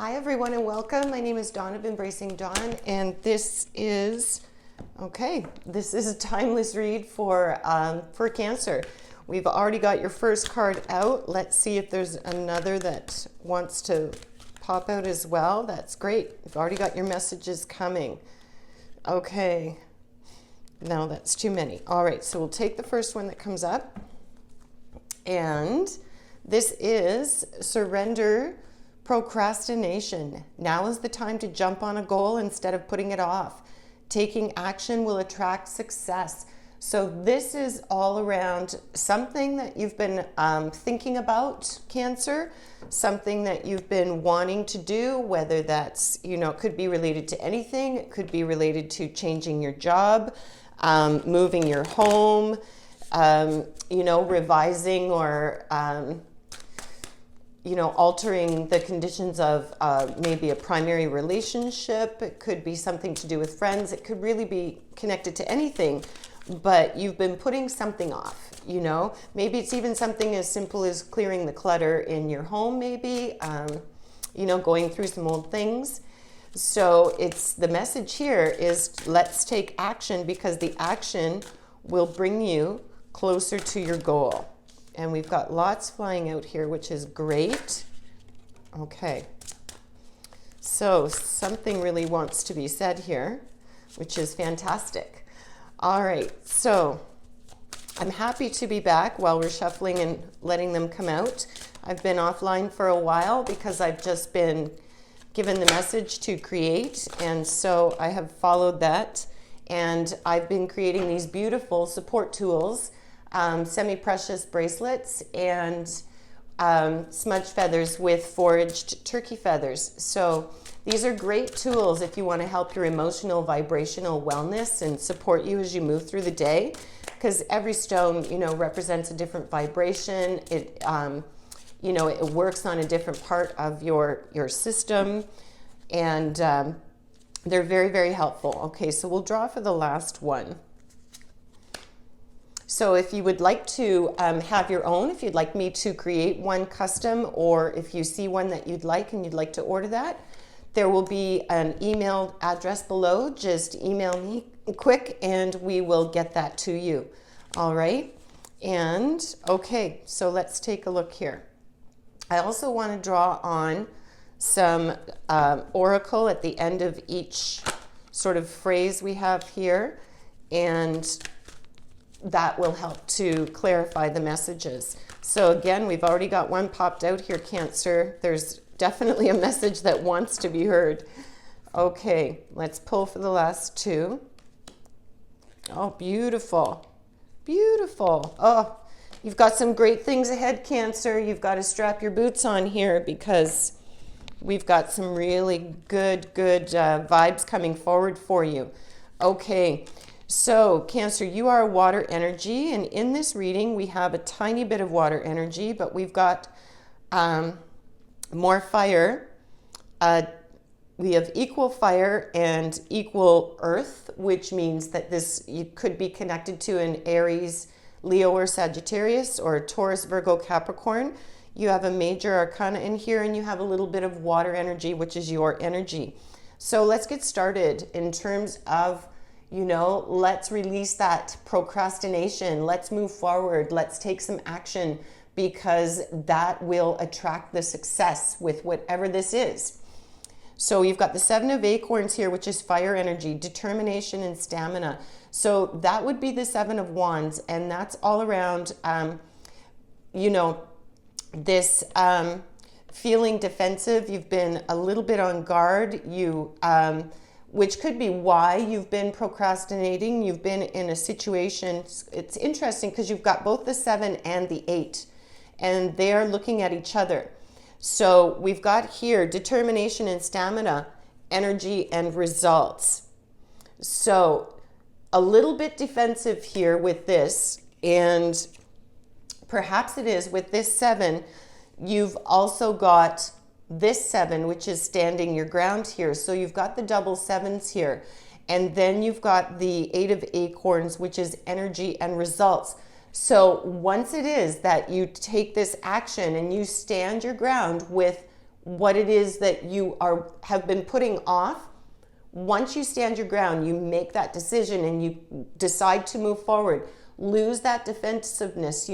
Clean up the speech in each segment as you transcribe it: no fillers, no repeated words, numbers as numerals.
Hi everyone and welcome. My name is Dawn of Embracing Dawn, and this is a timeless read for Cancer. We've already got your first card out. Let's see if there's another that wants to pop out as well. That's great. You've already got your messages coming. Okay. No, that's too many. All right, so we'll take the first one that comes up. And this is surrender procrastination. Now is the time to jump on a goal instead of putting it off. Taking action will attract success. So this is all around something that you've been thinking about, Cancer, something that you've been wanting to do, whether that's, it could be related to anything. It could be related to changing your job, moving your home, revising or altering the conditions of maybe a primary relationship. It could be something to do with friends. It could really be connected to anything, but you've been putting something off, Maybe it's even something as simple as clearing the clutter in your home, maybe, going through some old things. So the message here is let's take action, because the action will bring you closer to your goal. And we've got lots flying out here, which is great. Okay. So something really wants to be said here, which is fantastic. All right. So I'm happy to be back while we're shuffling and letting them come out. I've been offline for a while because I've just been given the message to create. And so I have followed that. And I've been creating these beautiful support tools, semi-precious bracelets and smudge feathers with foraged turkey feathers. So these are great tools if you want to help your emotional, vibrational wellness and support you as you move through the day, because every stone, represents a different vibration. It, it works on a different part of your system, and they're very, very helpful. Okay, so we'll draw for the last one. So if you would like to have your own, if you'd like me to create one custom, or if you see one that you'd like and you'd like to order that, there will be an email address below. Just email me quick and we will get that to you. All right. And okay, so let's take a look here. I also want to draw on some oracle at the end of each sort of phrase we have here, and that will help to clarify the messages. So again, we've already got one popped out here, Cancer. There's definitely a message that wants to be heard. Okay, let's pull for the last two. Oh, beautiful. Beautiful. Oh, you've got some great things ahead, Cancer. You've got to strap your boots on here, because we've got some really good vibes coming forward for you. Okay. So, Cancer, you are a water energy, and in this reading, we have a tiny bit of water energy, but we've got more fire. We have equal fire and equal earth, which means that you could be connected to an Aries, Leo, or Sagittarius, or Taurus, Virgo, Capricorn. You have a major arcana in here, and you have a little bit of water energy, which is your energy. So let's get started in terms of let's release that procrastination. Let's move forward. Let's take some action, because that will attract the success with whatever this is. So you've got the Seven of Acorns here, which is fire energy, determination and stamina. So that would be the Seven of Wands, and that's all around, this feeling defensive. You've been a little bit on guard. Which could be why you've been procrastinating. You've been in a situation. It's interesting because you've got both the 7 and the 8, and they are looking at each other. So we've got here determination and stamina, energy and results. So a little bit defensive here with this, and perhaps it is with this 7. You've also got this 7, which is standing your ground here. So you've got the double 7s here. And then you've got the 8 of Acorns, which is energy and results. So once it is that you take this action and you stand your ground with what it is that you have been putting off. Once you stand your ground, you make that decision and you decide to move forward. Lose that defensiveness,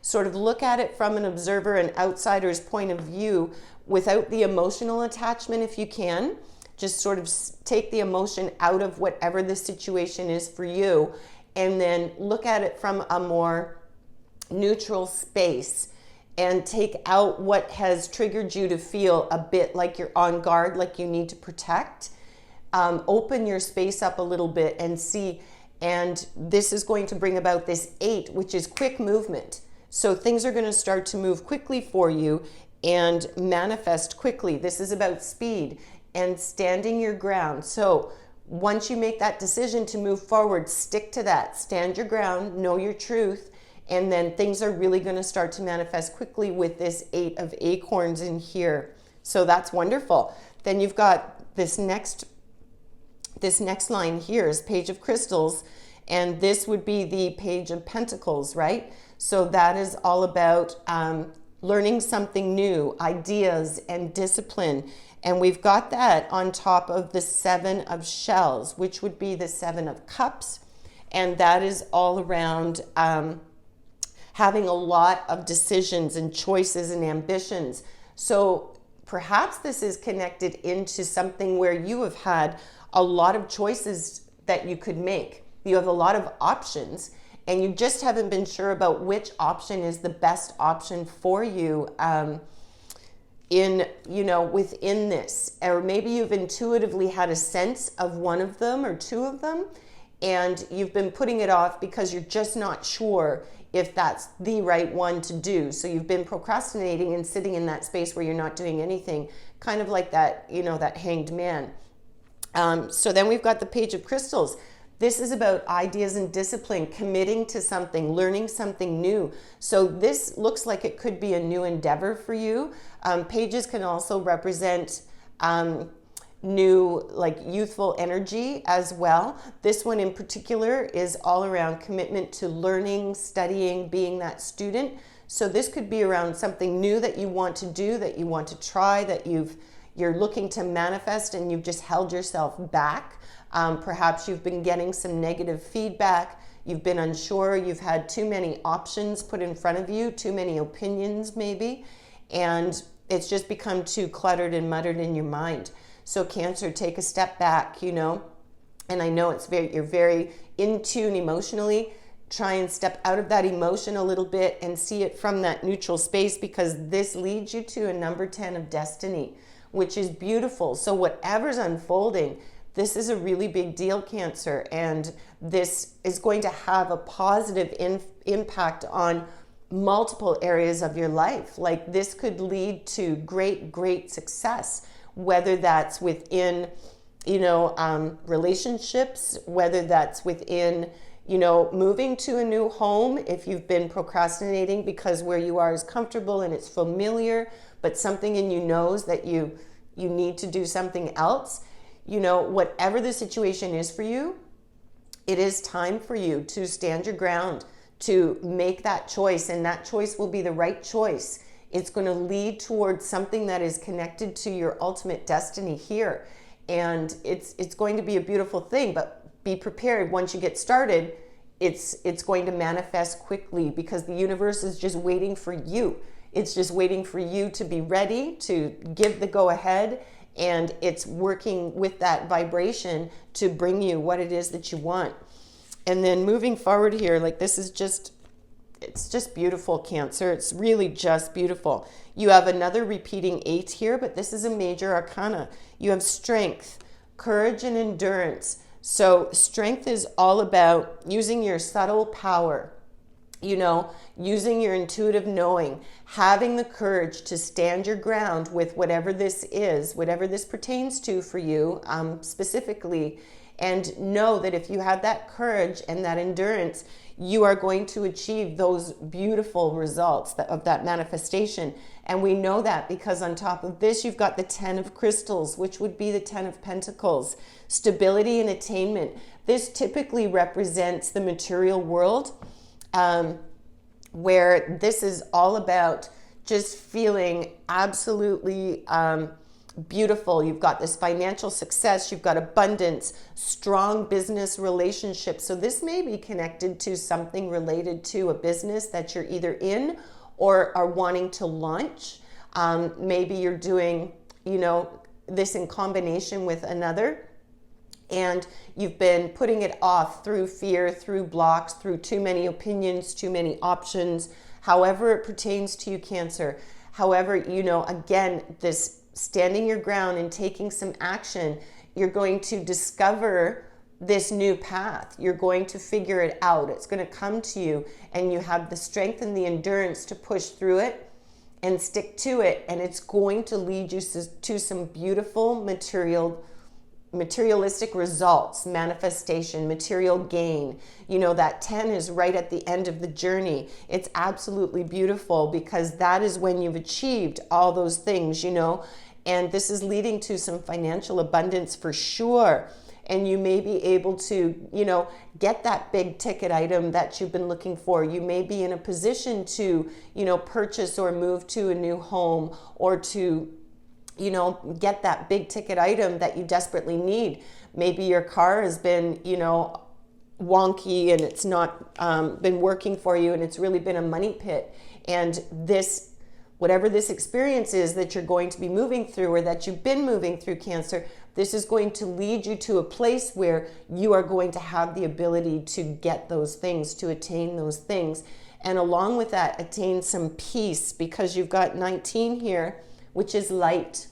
sort of look at it from an observer and outsider's point of view without the emotional attachment if you can. Just sort of take the emotion out of whatever the situation is for you, and then look at it from a more neutral space and take out what has triggered you to feel a bit like you're on guard, like you need to protect. Open your space up a little bit and see. And this is going to bring about this 8, which is quick movement. So things are going to start to move quickly for you and manifest quickly. This is about speed and standing your ground. So once you make that decision to move forward, stick to that. Stand your ground, know your truth, and then things are really going to start to manifest quickly with this 8 of acorns in here. So that's wonderful. Then you've got this next line here is Page of Crystals, and this would be the Page of Pentacles, right? So that is all about learning something new, ideas and discipline. And we've got that on top of the 7 of Shells, which would be the 7 of Cups. And that is all around having a lot of decisions and choices and ambitions. So perhaps this is connected into something where you have had a lot of choices that you could make. You have a lot of options and you just haven't been sure about which option is the best option for you within this. Or maybe you've intuitively had a sense of one of them or 2 of them, and you've been putting it off because you're just not sure if that's the right one to do. So you've been procrastinating and sitting in that space where you're not doing anything, kind of like that, that hanged man. So then we've got the Page of Crystals. This is about ideas and discipline, committing to something, learning something new. So this looks like it could be a new endeavor for you. Pages can also represent new, like youthful energy as well. This one in particular is all around commitment to learning, studying, being that student. So this could be around something new that you want to do, that you want to try, that you're looking to manifest and you've just held yourself back. Perhaps you've been getting some negative feedback. You've been unsure. You've had too many options put in front of you, too many opinions maybe, and it's just become too cluttered and muttered in your mind. So Cancer, take a step back, and I know you're very in tune emotionally. Try and step out of that emotion a little bit and see it from that neutral space, because this leads you to a number 10 of Destiny, which is beautiful. So whatever's unfolding, this is a really big deal, Cancer, and this is going to have a positive impact on multiple areas of your life. Like this could lead to great, great success, whether that's within, relationships, whether that's within, moving to a new home, if you've been procrastinating because where you are is comfortable and it's familiar, but something in you knows that you need to do something else. Whatever the situation is for you, it is time for you to stand your ground, to make that choice, and that choice will be the right choice. It's going to lead towards something that is connected to your ultimate destiny here. And it's going to be a beautiful thing, but be prepared. Once you get started, it's going to manifest quickly, because the universe is just waiting for you. It's just waiting for you to be ready to give the go ahead, and it's working with that vibration to bring you what it is that you want. And then moving forward here, like this is just, it's just beautiful, Cancer. It's really just beautiful. You have another repeating 8 here, but this is a major arcana. You have strength, courage, and endurance. So strength is all about using your subtle power, using your intuitive knowing, having the courage to stand your ground with whatever this is, whatever this pertains to for you specifically, and know that if you have that courage and that endurance, you are going to achieve those beautiful results of that manifestation. And we know that because on top of this, you've got the 10 of Crystals, which would be the 10 of Pentacles, stability and attainment. This typically represents the material world, where this is all about just feeling absolutely beautiful. You've got this financial success, you've got abundance, strong business relationships. So this may be connected to something related to a business that you're either in or are wanting to launch. Maybe you're doing, this in combination with another, and you've been putting it off through fear, through blocks, through too many opinions, too many options, however it pertains to you, Cancer. However, again, this standing your ground and taking some action, you're going to discover this new path. You're going to figure it out. It's going to come to you, and you have the strength and the endurance to push through it and stick to it. And it's going to lead you to some beautiful materialistic results, manifestation, material gain. That 10 is right at the end of the journey. It's absolutely beautiful because that is when you've achieved all those things, and this is leading to some financial abundance for sure. And you may be able to, get that big ticket item that you've been looking for. You may be in a position to, purchase or move to a new home, or to get that big ticket item that you desperately need. Maybe your car has been, wonky and it's not been working for you, and it's really been a money pit. And whatever this experience is that you're going to be moving through, or that you've been moving through, Cancer, this is going to lead you to a place where you are going to have the ability to get those things, to attain those things. And along with that, attain some peace, because you've got 19 here, which is light.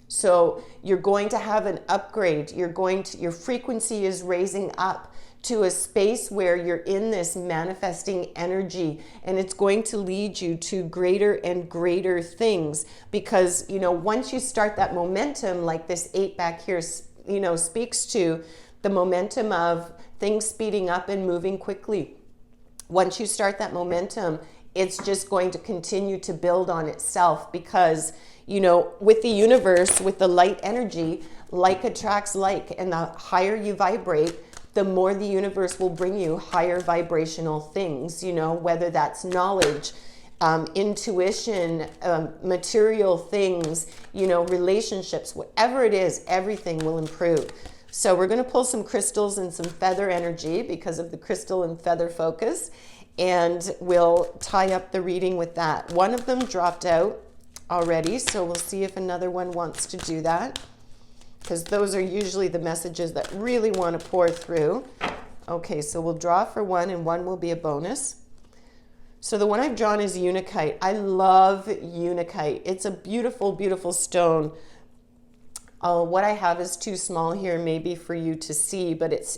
So you're going to have an upgrade. Your frequency is raising up to a space where you're in this manifesting energy, and it's going to lead you to greater and greater things. Because, once you start that momentum, like this 8 back here, speaks to the momentum of things speeding up and moving quickly. Once you start that momentum, it's just going to continue to build on itself, because with the universe, with the light energy, like attracts like, and the higher you vibrate, the more the universe will bring you higher vibrational things, whether that's knowledge, intuition, material things, relationships, whatever it is, everything will improve. So we're going to pull some crystals and some feather energy because of the crystal and feather focus, and we'll tie up the reading with that. One of them dropped out already, so we'll see if another one wants to do that, because those are usually the messages that really want to pour through. Okay, so we'll draw for one, and one will be a bonus. So the one I've drawn is Unakite. I love Unakite. It's a beautiful, beautiful stone. What I have is too small here maybe for you to see, but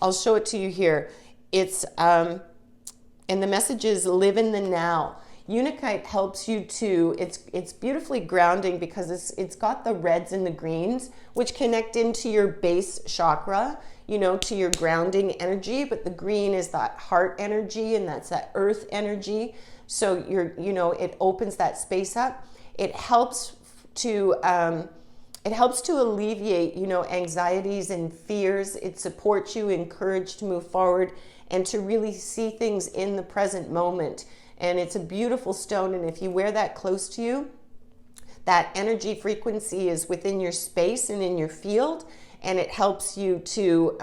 I'll show it to you here. It's, and the message is live in the now. Unakite helps you to, it's beautifully grounding because it's got the reds and the greens, which connect into your base chakra, to your grounding energy. But the green is that heart energy, and that's that earth energy. So it opens that space up. It helps to alleviate, anxieties and fears. It supports you, encouraged to move forward and to really see things in the present moment. And it's a beautiful stone, and if you wear that close to you, that energy frequency is within your space and in your field, and it helps you to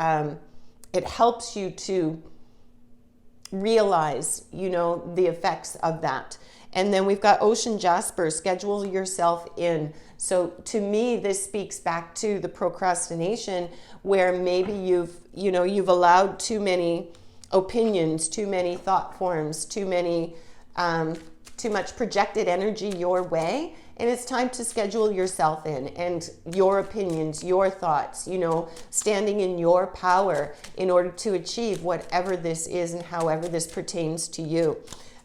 realize, the effects of that. And then we've got Ocean Jasper, schedule yourself in. So to me, this speaks back to the procrastination, where maybe you've allowed too many opinions, too many thought forms, too much projected energy your way, and it's time to schedule yourself in, and your opinions, your thoughts, standing in your power in order to achieve whatever this is and however this pertains to you.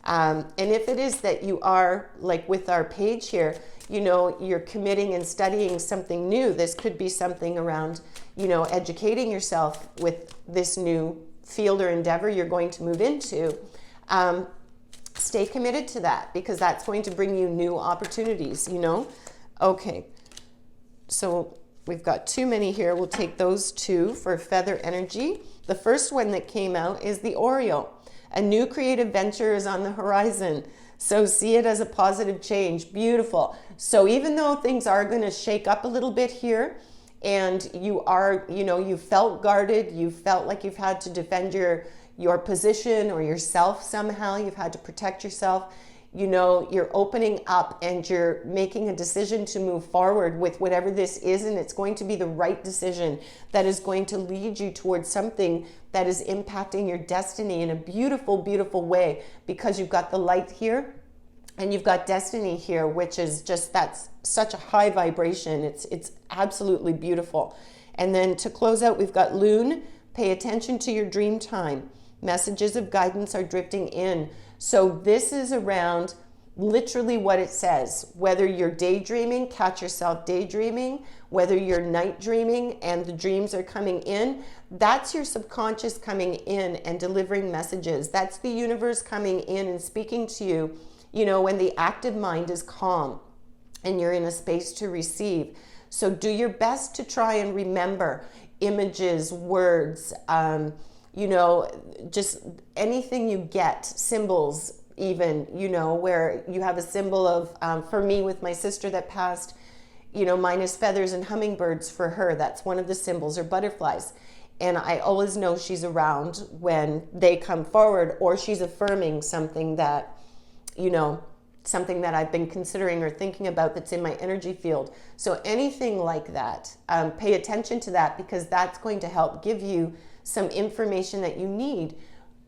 And if it is that you are, like with our page here, you're committing and studying something new, this could be something around, educating yourself with this new field or endeavor you're going to move into. Stay committed to that, because that's going to bring you new opportunities, Okay, so we've got too many here. We'll take those two for feather energy. The first one that came out is the Oriole. A new creative venture is on the horizon. So see it as a positive change. Beautiful. So even though things are going to shake up a little bit here, and you are, you felt guarded, you felt like you've had to defend your position or yourself somehow, you've had to protect yourself, you're opening up and you're making a decision to move forward with whatever this is, and it's going to be the right decision that is going to lead you towards something that is impacting your destiny in a beautiful, beautiful way, because you've got the light here and you've got destiny here, which is just, that's such a high vibration. It's absolutely beautiful. And then to close out, we've got Loon. Pay attention to your dream time. Messages of guidance are drifting in. So this is around literally what it says. Whether you're daydreaming, catch yourself daydreaming, whether you're night dreaming and the dreams are coming in, that's your subconscious coming in and delivering messages. That's the universe coming in and speaking to you, when the active mind is calm and you're in a space to receive. So do your best to try and remember images, words, just anything you get, symbols even, where you have a symbol of, for me with my sister that passed, mine is feathers and hummingbirds for her. That's one of the symbols, or butterflies. And I always know she's around when they come forward, or she's affirming something that, something that I've been considering or thinking about that's in my energy field. So anything like that, pay attention to that, because that's going to help give you some information that you need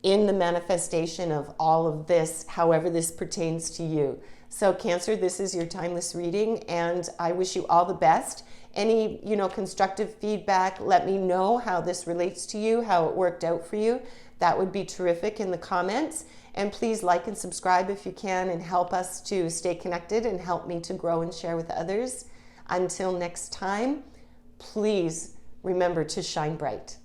in the manifestation of all of this, however this pertains to you. So Cancer, this is your timeless reading, and I wish you all the best. Any, constructive feedback, let me know how this relates to you, how it worked out for you. That would be terrific in the comments. And please like and subscribe if you can, and help us to stay connected and help me to grow and share with others. Until next time, please remember to shine bright.